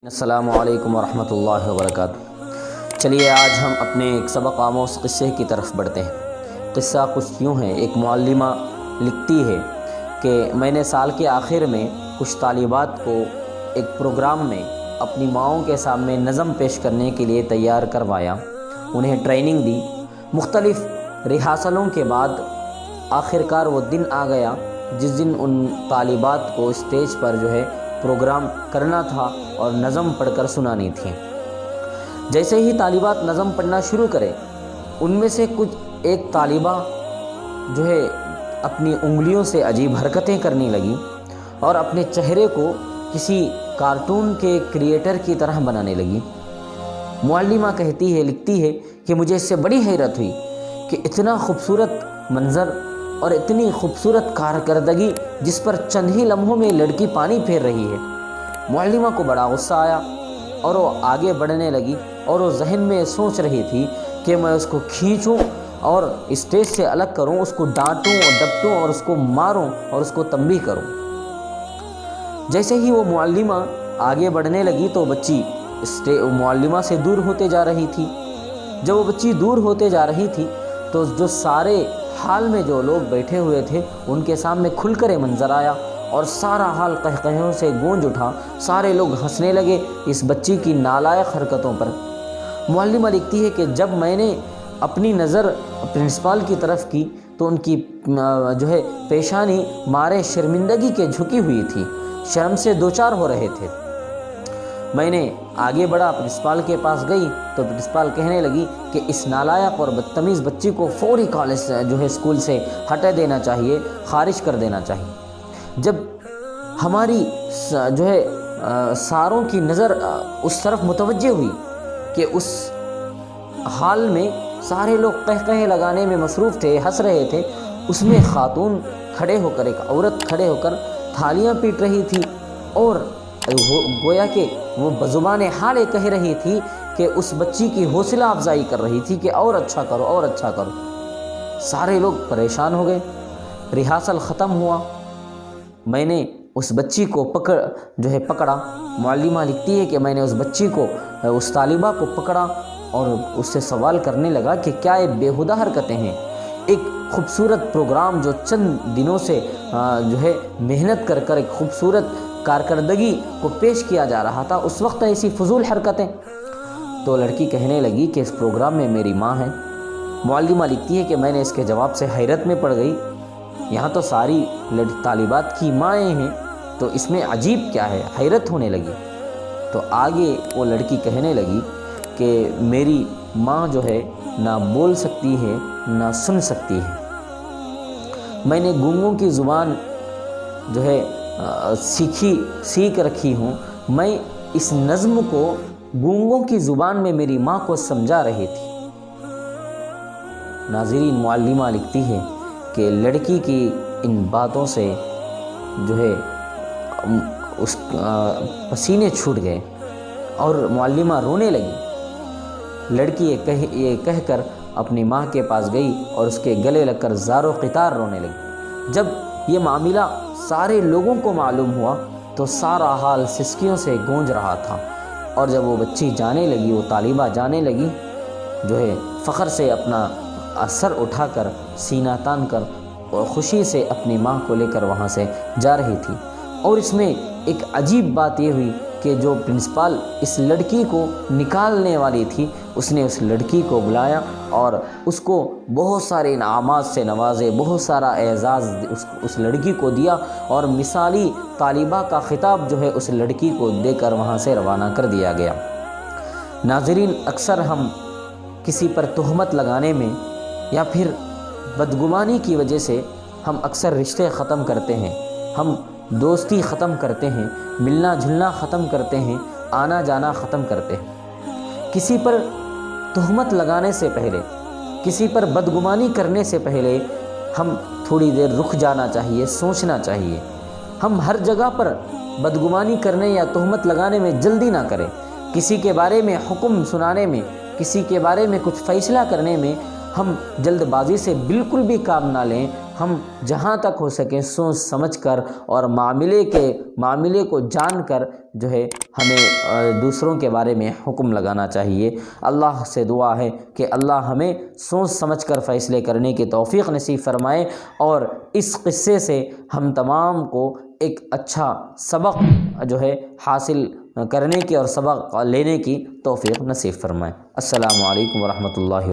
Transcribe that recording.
السلام علیکم ورحمۃ اللہ وبرکاتہ۔ چلیے آج ہم اپنے ایک سبق آموز قصے کی طرف بڑھتے ہیں۔ قصہ کچھ یوں ہے، ایک معلمہ لکھتی ہے کہ میں نے سال کے آخر میں کچھ طالبات کو ایک پروگرام میں اپنی ماؤں کے سامنے نظم پیش کرنے کے لیے تیار کروایا، انہیں ٹریننگ دی۔ مختلف ریہرسلوں کے بعد آخرکار وہ دن آ گیا جس دن ان طالبات کو اسٹیج پر پروگرام کرنا تھا اور نظم پڑھ کر سنانی تھی۔ جیسے ہی طالبات نظم پڑھنا شروع کرے، ان میں سے ایک طالبہ اپنی انگلیوں سے عجیب حرکتیں کرنے لگی اور اپنے چہرے کو کسی کارٹون کے کریئٹر کی طرح بنانے لگی۔ معلمہ لکھتی ہے کہ مجھے اس سے بڑی حیرت ہوئی کہ اتنا خوبصورت منظر اور اتنی خوبصورت کارکردگی جس پر چند ہی لمحوں میں لڑکی پانی پھیر رہی ہے۔ معلمہ کو بڑا غصہ آیا اور وہ آگے بڑھنے لگی اور وہ ذہن میں سوچ رہی تھی کہ میں اس کو کھینچوں اور اسٹیج سے الگ کروں، اس کو ڈانٹوں اور ڈپٹوں اور اس کو ماروں اور اس کو تنبیہ کروں۔ جیسے ہی وہ معلمہ آگے بڑھنے لگی تو بچی معلمہ سے دور ہوتے جا رہی تھی۔ جب وہ بچی دور ہوتے جا رہی تھی تو جو سارے حال میں جو لوگ بیٹھے ہوئے تھے ان کے سامنے کھل کر منظر آیا اور سارا حال قہقہوں سے گونج اٹھا۔ سارے لوگ ہنسنے لگے اس بچی کی نالائق حرکتوں پر۔ معلمہ لکھتی ہے کہ جب میں نے اپنی نظر پرنسپل کی طرف کی تو ان کی پیشانی مارے شرمندگی کے جھکی ہوئی تھی، شرم سے دوچار ہو رہے تھے۔ میں نے آگے بڑھا، پرنسپل کے پاس گئی تو پرنسپل کہنے لگی کہ اس نالائق اور بدتمیز بچی کو فوری کالج اسکول سے ہٹا دینا چاہیے، خارج کر دینا چاہیے۔ جب ہماری ساروں کی نظر اس طرف متوجہ ہوئی کہ اس حال میں سارے لوگ قہقہے لگانے میں مصروف تھے، ہنس رہے تھے، اس میں خاتون کھڑے ہو کر، ایک عورت کھڑے ہو کر تھالیاں پیٹ رہی تھی اور گویا کہ وہ بزبان حال کہہ رہی تھی کہ اس بچی کی حوصلہ افزائی کر رہی تھی کہ اور اچھا کرو اور اچھا کرو۔ سارے لوگ پریشان ہو گئے۔ ریہرسل ختم ہوا، میں نے اس بچی کو پکڑا۔ معلمہ لکھتی ہے کہ میں نے اس بچی کو، اس طالبہ کو پکڑا اور اس سے سوال کرنے لگا کہ کیا یہ بےہودہ حرکتیں ہیں؟ ایک خوبصورت پروگرام جو چند دنوں سے محنت کر ایک خوبصورت کارکردگی کو پیش کیا جا رہا تھا، اس وقت ایسی فضول حرکتیں؟ تو لڑکی کہنے لگی کہ اس پروگرام میں میری ماں ہے۔ معلمہ لکھتی ہے کہ میں نے اس کے جواب سے حیرت میں پڑ گئی، یہاں تو ساری طالبات کی مائیں ہیں تو اس میں عجیب کیا ہے؟ حیرت ہونے لگی۔ تو آگے وہ لڑکی کہنے لگی کہ میری ماں نہ بول سکتی ہے نہ سن سکتی ہے، میں نے گونگوں کی زبان سیکھ رکھی ہوں، میں اس نظم کو گونگوں کی زبان میں میری ماں کو سمجھا رہی تھی۔ ناظرین، معلمہ لکھتی ہے کہ لڑکی کی ان باتوں سے اس پسینے چھوٹ گئے اور معلمہ رونے لگی۔ لڑکی یہ کہہ کر اپنی ماں کے پاس گئی اور اس کے گلے لگ کر زار و قطار رونے لگی۔ جب یہ معاملہ سارے لوگوں کو معلوم ہوا تو سارا حال سسکیوں سے گونج رہا تھا، اور جب وہ بچی جانے لگی، وہ طالبہ جانے لگی، فخر سے اپنا سر اٹھا کر، سینہ تان کر اور خوشی سے اپنی ماں کو لے کر وہاں سے جا رہی تھی۔ اور اس میں ایک عجیب بات یہ ہوئی کہ جو پرنسپل اس لڑکی کو نکالنے والی تھی، اس نے اس لڑکی کو بلایا اور اس کو بہت سارے انعامات سے نوازے، بہت سارا اعزاز اس لڑکی کو دیا اور مثالی طالبہ کا خطاب اس لڑکی کو دے کر وہاں سے روانہ کر دیا گیا۔ ناظرین، اکثر ہم کسی پر تہمت لگانے میں یا پھر بدگمانی کی وجہ سے ہم اکثر رشتے ختم کرتے ہیں، ہم دوستی ختم کرتے ہیں، ملنا جلنا ختم کرتے ہیں، آنا جانا ختم کرتے ہیں۔ کسی پر تہمت لگانے سے پہلے، کسی پر بدگمانی کرنے سے پہلے ہم تھوڑی دیر رک جانا چاہیے، سوچنا چاہیے۔ ہم ہر جگہ پر بدگمانی کرنے یا تہمت لگانے میں جلدی نہ کریں۔ کسی کے بارے میں حکم سنانے میں، کسی کے بارے میں کچھ فیصلہ کرنے میں ہم جلد بازی سے بالکل بھی کام نہ لیں۔ ہم جہاں تک ہو سکے سوچ سمجھ کر اور معاملے کو جان کر جو ہے ہمیں دوسروں کے بارے میں حکم لگانا چاہیے۔ اللہ سے دعا ہے کہ اللہ ہمیں سوچ سمجھ کر فیصلے کرنے کی توفیق نصیب فرمائے، اور اس قصے سے ہم تمام کو ایک اچھا سبق جو ہے حاصل کرنے کی اور سبق لینے کی توفیق نصیب فرمائے۔ السلام علیکم ورحمۃ اللہ۔